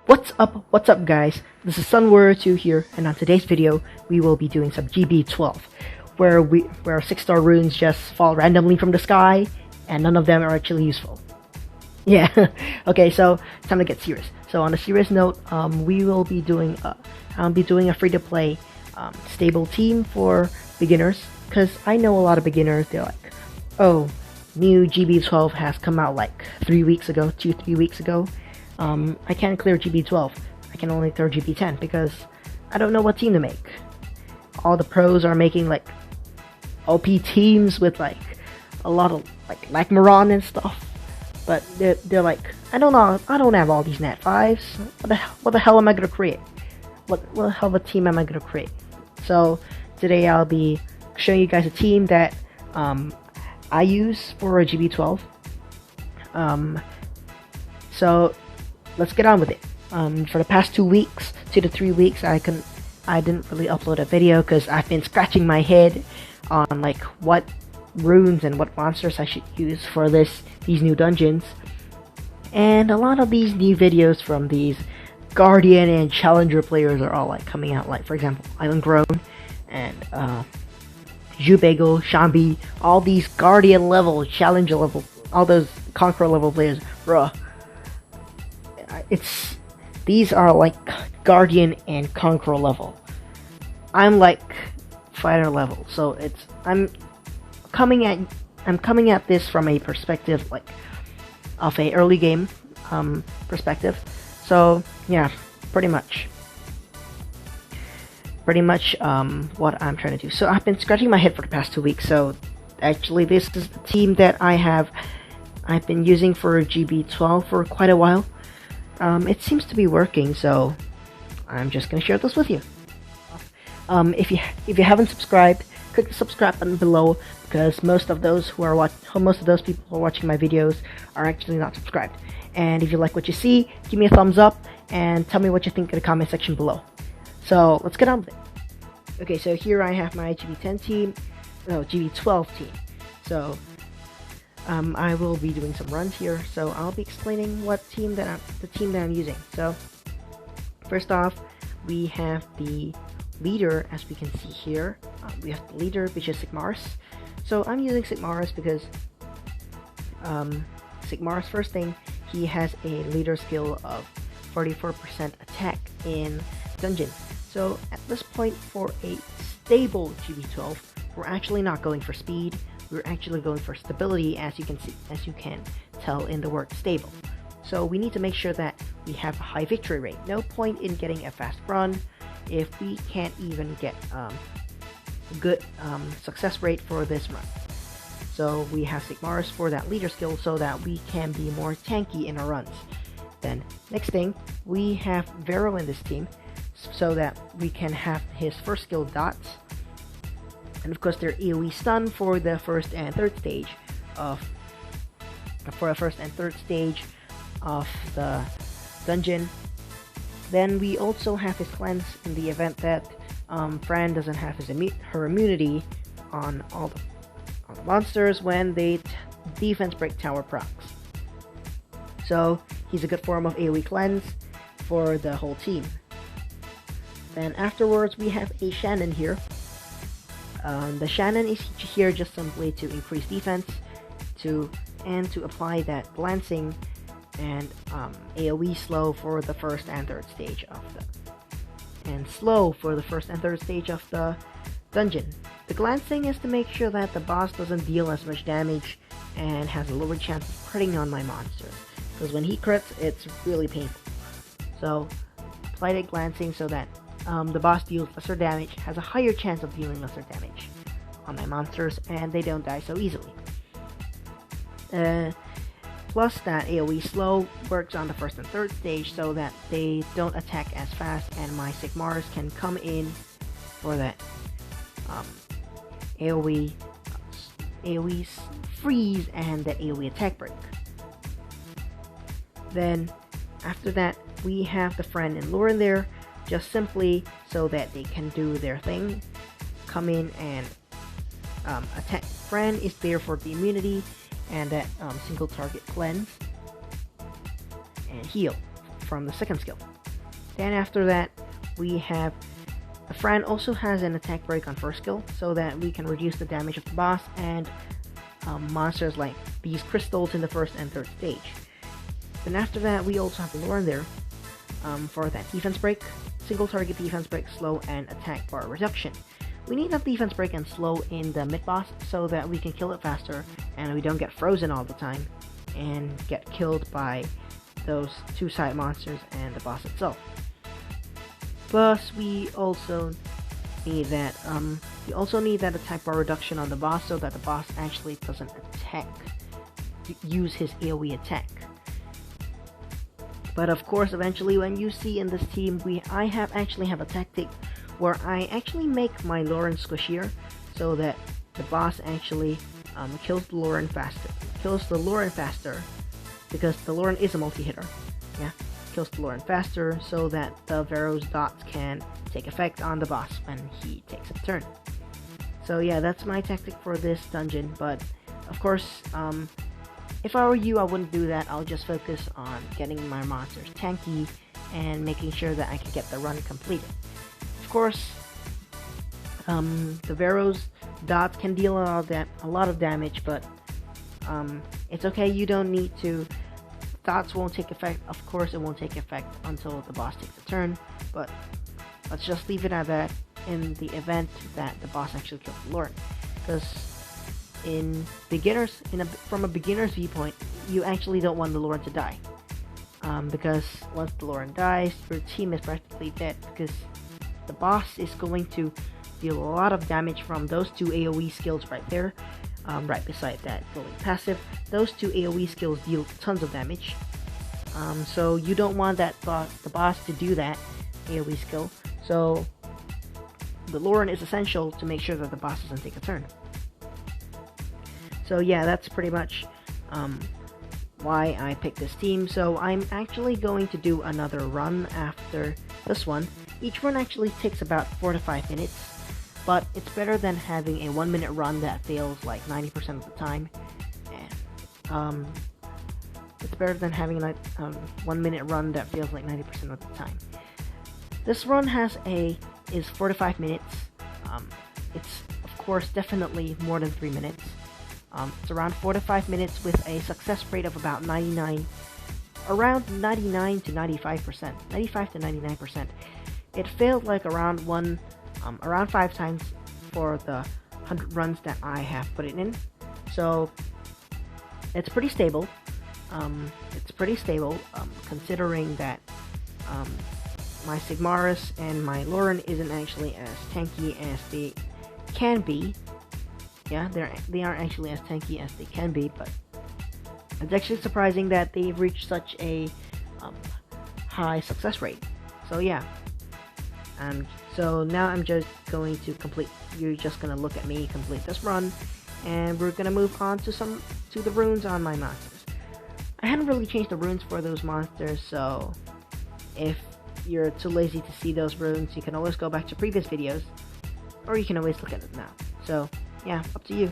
What's up guys, this is Sunwarrior2 here, and on today's video we will be doing some GB12 where 6-star runes just fall randomly from the sky and none of them are actually useful. Yeah. Okay, so it's time to get serious. So on a serious note, we will be doing I'll be doing a free-to-play stable team for beginners, because I know a lot of beginners, they're like, oh, new GB12 has come out like 3 weeks ago, 2-3 weeks ago. I can't clear GB12. I can only clear GB10 because I don't know what team to make. All the pros are making like OP teams with like a lot of like Lachmaron and stuff, but they're like, I don't know, I don't have all these Nat 5s. What the hell am I gonna create? What the hell of a team am I gonna create? So today I'll be showing you guys a team that I use for a GB12. So let's get on with it. For the past 2 weeks, 2 to 3 weeks, I didn't really upload a video because I've been scratching my head on like what runes and what monsters I should use for these new dungeons. And a lot of these new videos from these Guardian and Challenger players are all like coming out, like for example Island Grown and Jubagel, Shambi, all these Guardian level, Challenger level, all those Conqueror level players, bruh. These are like Guardian and Conqueror level. I'm like fighter level, so I'm coming at this from a perspective like of a early game perspective. So yeah, pretty much what I'm trying to do. So I've been scratching my head for the past 2 weeks. So actually this is the team that I've been using for GB12 for quite a while. It seems to be working, so I'm just gonna share this with you. If you haven't subscribed, click the subscribe button below, because most of those people who are watching my videos are actually not subscribed. And if you like what you see, give me a thumbs up and tell me what you think in the comment section below. So let's get on with it. Okay, so here I have my GB12 team. So I will be doing some runs here, so I'll be explaining the team that I'm using. So first off, we have the leader, as we can see here. We have the leader, which is Sigmarus. So I'm using Sigmarus because Sigmarus, first thing, he has a leader skill of 44% attack in dungeon. So at this point, for a stable GB12, we're actually not going for speed. We're actually going for stability, as you can tell in the word stable. So we need to make sure that we have a high victory rate. No point in getting a fast run if we can't even get a good success rate for this run. So we have Sigmarus for that leader skill so that we can be more tanky in our runs. Then next thing, we have Vero in this team so that we can have his first skill dots. And of course, they're AoE stun for the first and third stage of the dungeon. Then we also have his cleanse in the event that Fran doesn't have her immunity on all the monsters when they defense break tower procs. So he's a good form of AoE cleanse for the whole team. Then afterwards, we have a Shannon here. The Shannon is here just simply to increase defense, and to apply that glancing and AoE slow for the first and third stage of the dungeon. The glancing is to make sure that the boss doesn't deal as much damage and has a lower chance of critting on my monsters, because when he crits, it's really painful. So apply that glancing so that the boss deals lesser damage, has a higher chance of dealing lesser damage on my monsters, and they don't die so easily. Plus that AoE slow works on the first and third stage so that they don't attack as fast, and my Sigmarus can come in for that AoE freeze and that AoE attack break. Then after that, we have the Fran and Lauren there, just simply so that they can do their thing, come in and attack. Fran is there for the immunity and that single target cleanse and heal. from the second skill. Then after that, we have a friend also has an attack break on first skill, so that we can reduce the damage of the boss and monsters like these crystals in the first and third stage. Then after that, we also have Lauren there for that defense break, single target defense break, slow, and attack bar reduction. We need that defense break and slow in the mid boss so that we can kill it faster and we don't get frozen all the time and get killed by those two side monsters and the boss itself. Plus, we also need that attack bar reduction on the boss so that the boss actually doesn't use his AoE attack. But of course, eventually, when you see in this team, I actually have a tactic where I actually make my Lauren squishier so that the boss actually kills the Lauren faster. Because the Lauren is a multi-hitter. Yeah, kills the Lauren faster so that the Vero's dots can take effect on the boss when he takes a turn. So yeah, that's my tactic for this dungeon. But of course, if I were you, I wouldn't do that. I'll just focus on getting my monsters tanky and making sure that I can get the run completed. Of course, the Vero's dots can deal a lot of damage, but it's okay. You don't need to. Dots won't take effect. Of course, it won't take effect until the boss takes a turn. But let's just leave it at that in the event that the boss actually kills the Lauren, because from a beginner's viewpoint, you actually don't want the Lauren to die. Because once the Lauren dies, your team is practically dead, because the boss is going to deal a lot of damage from those two AoE skills right there, right beside that glowing passive. Those two AoE skills deal tons of damage, so you don't want the boss to do that AoE skill. So the Lauren is essential to make sure that the boss doesn't take a turn. So yeah, that's pretty much why I picked this team. So I'm actually going to do another run after this one. Each run actually takes about 4 to 5 minutes, but it's better than having a 1 minute run that fails like 90% of the time. And it's better than having like 1 minute run that fails like 90% of the time. This run is 4 to 5 minutes. It's of course definitely more than 3 minutes. It's around 4 to 5 minutes with a success rate of about around 99 to 95%, 95 to 99%. It failed like around 5 times for the 100 runs that I have put it in. So it's pretty stable. Considering that my Sigmaris and my Lauren isn't actually as tanky as they can be. Yeah, they aren't actually as tanky as they can be, but it's actually surprising that they've reached such a high success rate. So yeah, so now I'm just going to you're just gonna look at me complete this run, and we're gonna move on to the runes on my monsters. I hadn't really changed the runes for those monsters, so if you're too lazy to see those runes, you can always go back to previous videos, or you can always look at it now. So yeah, up to you.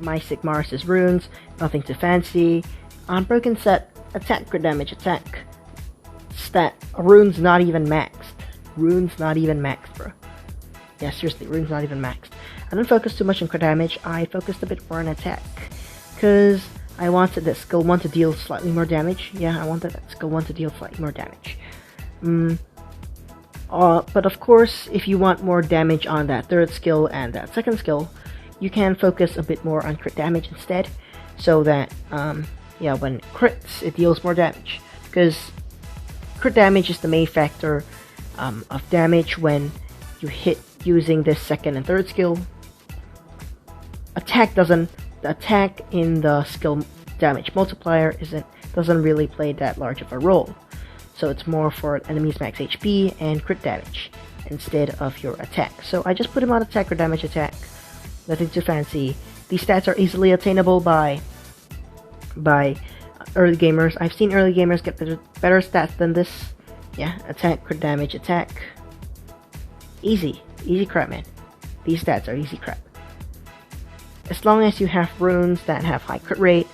My Sigmaris' runes, nothing too fancy. On broken set, attack, crit damage, attack. Stat, runes not even maxed. Runes not even maxed, bro. Yeah, seriously, runes not even maxed. I didn't focus too much on crit damage, I focused a bit more on attack. Because I wanted that skill 1 to deal slightly more damage. Yeah, I wanted that skill 1 to deal slightly more damage. But of course, if you want more damage on that third skill and that second skill, you can focus a bit more on crit damage instead. So that, yeah, when it crits, it deals more damage. Because crit damage is the main factor of damage when you hit using this second and third skill. The attack in the skill damage multiplier doesn't really play that large of a role. So it's more for enemies max HP and crit damage instead of your attack. So I just put him on attack or damage attack. Nothing too fancy. These stats are easily attainable by early gamers. I've seen early gamers get better stats than this. Yeah, attack, crit damage, attack. Easy crap, man. These stats are easy crap. As long as you have runes that have high crit rate,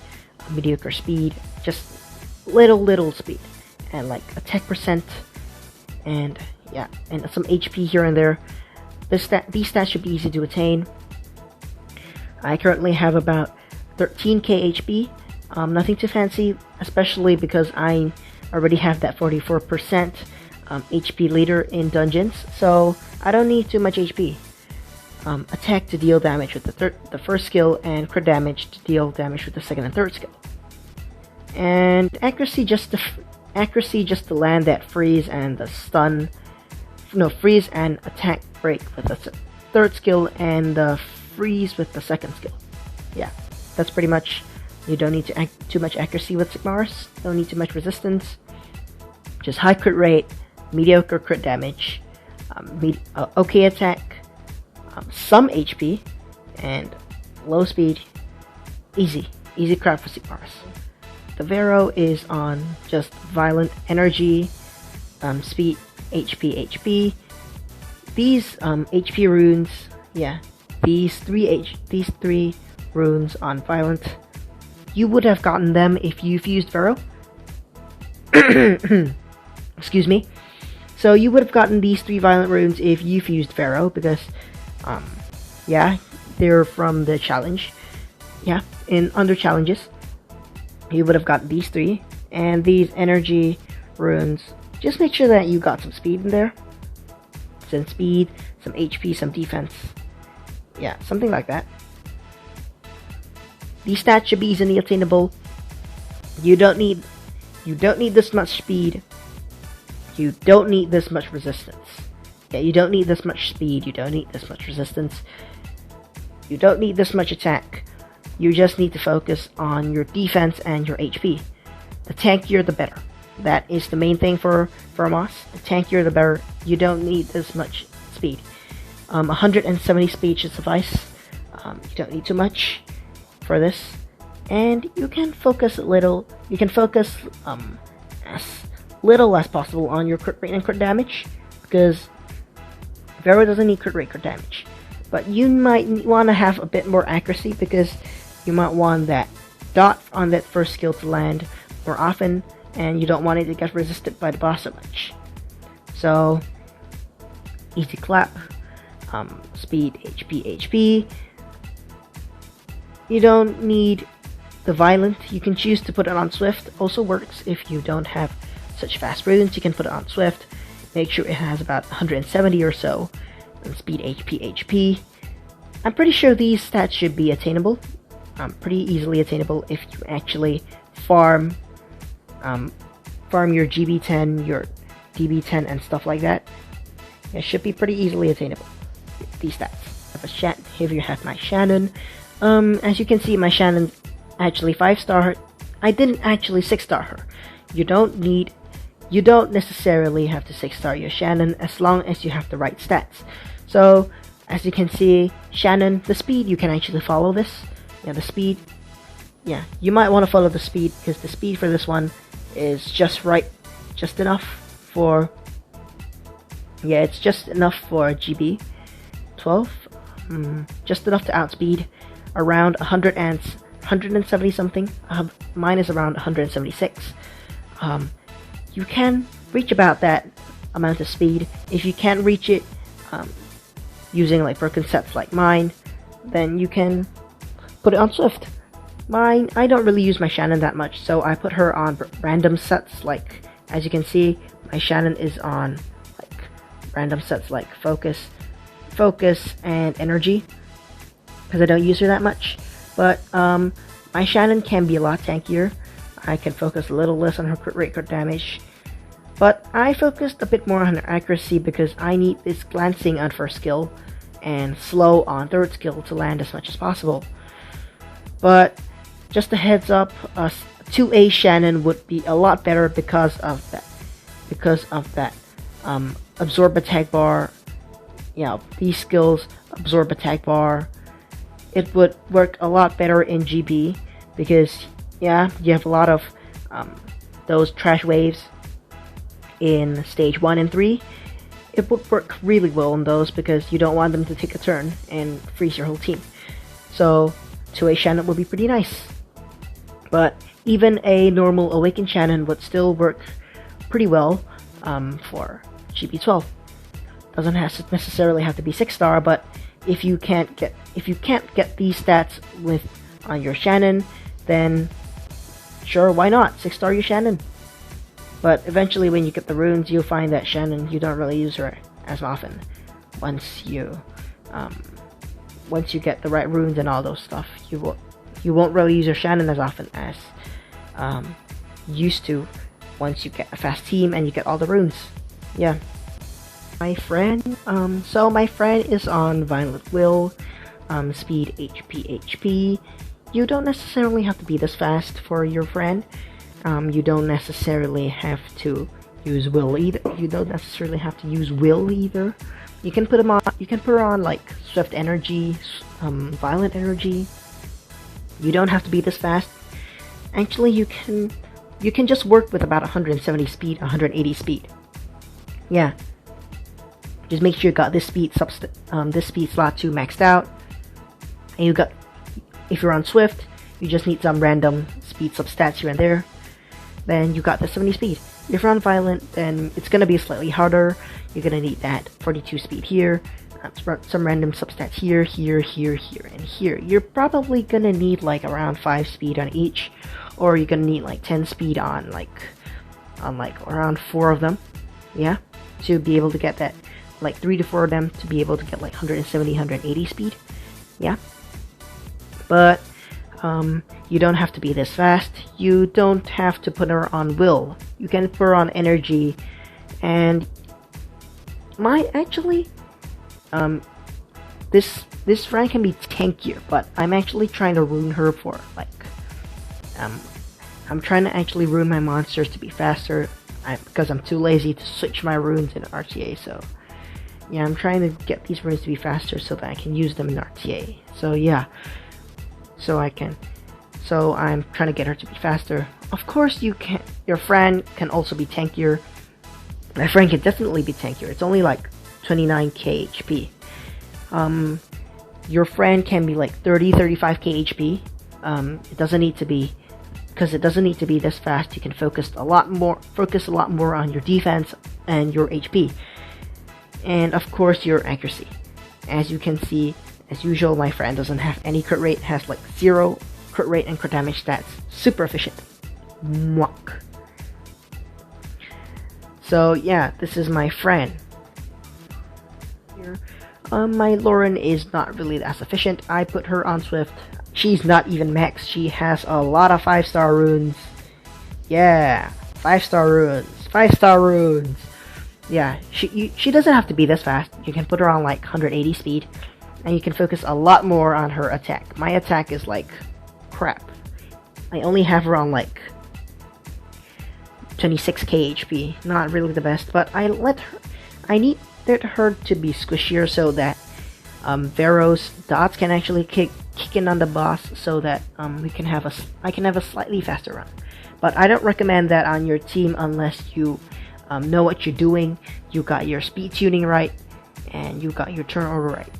mediocre speed, just little speed, and like attack percent, and yeah, and some HP here and there, these stats should be easy to attain. I currently have about 13k HP, nothing too fancy, especially because I already have that 44% HP leader in dungeons, so I don't need too much HP. Attack to deal damage with the first skill, and crit damage to deal damage with the second and third skill. And accuracy just to land that freeze and the stun, freeze and attack break with the third skill, and the freeze with the second skill. Yeah, that's pretty much. You don't need too much accuracy with Sigmaris. Don't need too much resistance. Just high crit rate, mediocre crit damage, okay attack. Some HP, and low speed. Easy crap for Sigmaris. The Vero is on just violent energy, speed, HP. These HP runes, yeah, these three runes on violent, you would have gotten them if you've used Vero. Excuse me. So you would have gotten these 3 violent runes if you've used Vero, because yeah, they're from the challenge. Yeah, under challenges, you would have gotten these 3, and these energy runes. Just make sure that you got some speed in there, some speed, some HP, some defense. Yeah, something like that. These stats should be easily attainable. You don't need this much speed. You don't need this much resistance. Yeah, you don't need this much speed, you don't need this much resistance, you don't need this much attack. You just need to focus on your defense and your HP. The tankier the better. That is the main thing for Moss. The tankier the better. You don't need this much speed. 170 speed should suffice. You don't need too much for this. And you can focus a little. You can focus as little as possible on your crit rate and crit damage, because Vero doesn't need crit rate, crit damage. But you might want to have a bit more accuracy, because you might want that dot on that first skill to land more often, and you don't want it to get resisted by the boss so much. So, easy clap, speed, HP. You don't need the violent. You can choose to put it on swift. Also works if you don't have such fast runes. You can put it on swift. Make sure it has about 170 or so. And speed, HP. I'm pretty sure these stats should be attainable. Pretty easily attainable if you actually farm your GB10, your DB10, and stuff like that. It should be pretty easily attainable. These stats. Here you have my Shannon. As you can see, my Shannon's actually 5-star. I didn't actually 6-star her. You don't necessarily have to 6-star your Shannon as long as you have the right stats. So, as you can see, Shannon, the speed, you can actually follow this. Yeah, the speed. Yeah, you might want to follow the speed, because the speed for this one is just right, just enough for. Yeah, it's just enough for GB12. Just enough to outspeed around 170 something. Mine is around 176. You can reach about that amount of speed. If you can't reach it using like broken sets like mine, then you can put it on Swift. Mine, I don't really use my Shannon that much, so I put her on random sets. Like, as you can see, my Shannon is on like random sets like focus, and energy, because I don't use her that much. But my Shannon can be a lot tankier. I can focus a little less on her crit rate, crit damage, but I focused a bit more on her accuracy because I need this glancing on first skill and slow on third skill to land as much as possible. But just a heads up, 2A Shannon would be a lot better because of that. Absorb attack bar. These skills, absorb attack bar. It would work a lot better in GB because you have a lot of those trash waves in stage 1 and 3. It would work really well in those because you don't want them to take a turn and freeze your whole team. So 2A Shannon would be pretty nice. But even a normal Awakened Shannon would still work pretty well for GB12. Doesn't necessarily have to be 6-star, but if you can't get these stats on your Shannon, then sure, why not 6-star your Shannon? But eventually, when you get the runes, you'll find that Shannon, you don't really use her as often. Once you get the right runes and all those stuff, you won't really use your Shannon as often as you used to once you get a fast team and you get all the runes. Yeah. My friend, so my friend is on Violent Will, speed HP. You don't necessarily have to be this fast for your friend. You don't necessarily have to use Will either. You can put him on. You can put her on like Swift Energy, Violent Energy. You don't have to be this fast. Actually, you can just work with about 170 speed, 180 speed. Yeah. Just make sure you got this speed slot 2 maxed out. And if you're on Swift, you just need some random speed substats here and there. Then you got the 70 speed. If you're on Violent, then it's gonna be slightly harder. You're gonna need that 42 speed here, some random substats here, and here. You're probably gonna need like around 5 speed on each, or you're gonna need like 10 speed on around 4 of them. Yeah, to be able to get that, like 3 to 4 of them to be able to get like 170, 180 speed. Yeah, but you don't have to be this fast. You don't have to put her on Will. You can put her on Energy, and this friend can be tankier, but I'm actually trying to rune her for like I'm trying to actually rune my monsters to be faster because I'm too lazy to switch my runes in RTA. So yeah, I'm trying to get these runes to be faster so that I can use them in RTA. So yeah, so I'm trying to get her to be faster. Of course, your friend can also be tankier. My friend can definitely be tankier. It's only like 29k HP. Your friend can be like 35k HP. It doesn't need to be, because it doesn't need to be this fast. You can focus a lot more on your defense and your HP, and of course your accuracy. As you can see, as usual, my friend doesn't have any crit rate. Has like 0 crit rate and crit damage stats. Super efficient. Mwah. So yeah, this is my friend. Here, my Lauren is not really as efficient. I put her on Swift. She's not even max. She has a lot of 5-star runes. Yeah, 5-star runes. 5-star runes. Yeah, she doesn't have to be this fast. You can put her on like 180 speed, and you can focus a lot more on her attack. My attack is like crap. I only have her on like 26k HP. Not really the best, but I need her to be squishier so that Vero's dots can actually kick in on the boss, so that I can have a slightly faster run. But I don't recommend that on your team unless you know what you're doing, you got your speed tuning right, and you got your turn order right.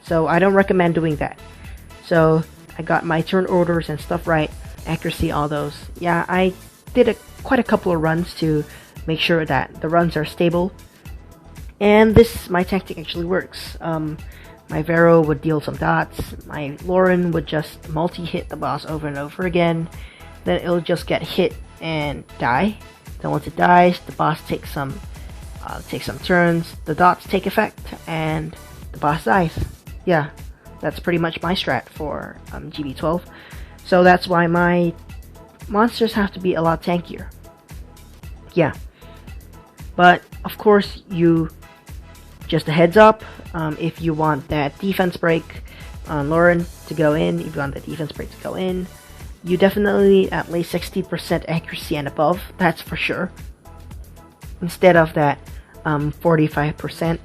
So I don't recommend doing that. So I got my turn orders and stuff right, accuracy, all those. Yeah, I did quite a couple of runs to make sure that the runs are stable. And my tactic actually works. My Vero would deal some dots, my Lauren would just multi-hit the boss over and over again, then it'll just get hit and die. Then once it dies, the boss takes some turns, the dots take effect, and the boss dies. Yeah, that's pretty much my strat for GB12. So that's why my monsters have to be a lot tankier. Yeah. But, of course, just a heads up, if you want that defense break on Lauren to go in, if you want the defense break to go in, you definitely need at least 60% accuracy and above, that's for sure. Instead of that 45%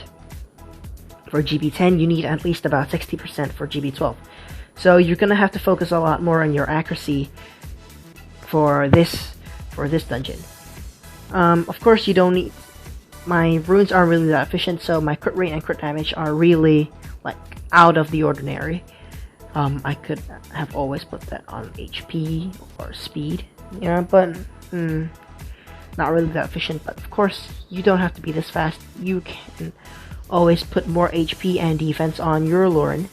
for GB10, you need at least about 60% for GB12. So you're gonna have to focus a lot more on your accuracy for this dungeon. Of course, you don't need. My runes aren't really that efficient, so my crit rate and crit damage are really like out of the ordinary. I could have always put that on HP or speed, yeah, but not really that efficient. But of course, you don't have to be this fast. You can always put more HP and defense on your Lauren,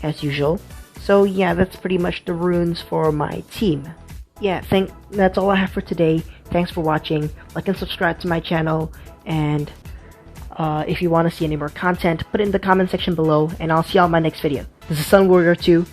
as usual. So yeah, that's pretty much the runes for my team. Yeah, that's all I have for today. Thanks for watching. Like and subscribe to my channel, and if you want to see any more content, put it in the comment section below, and I'll see y'all in my next video. This is Sun Warrior 2.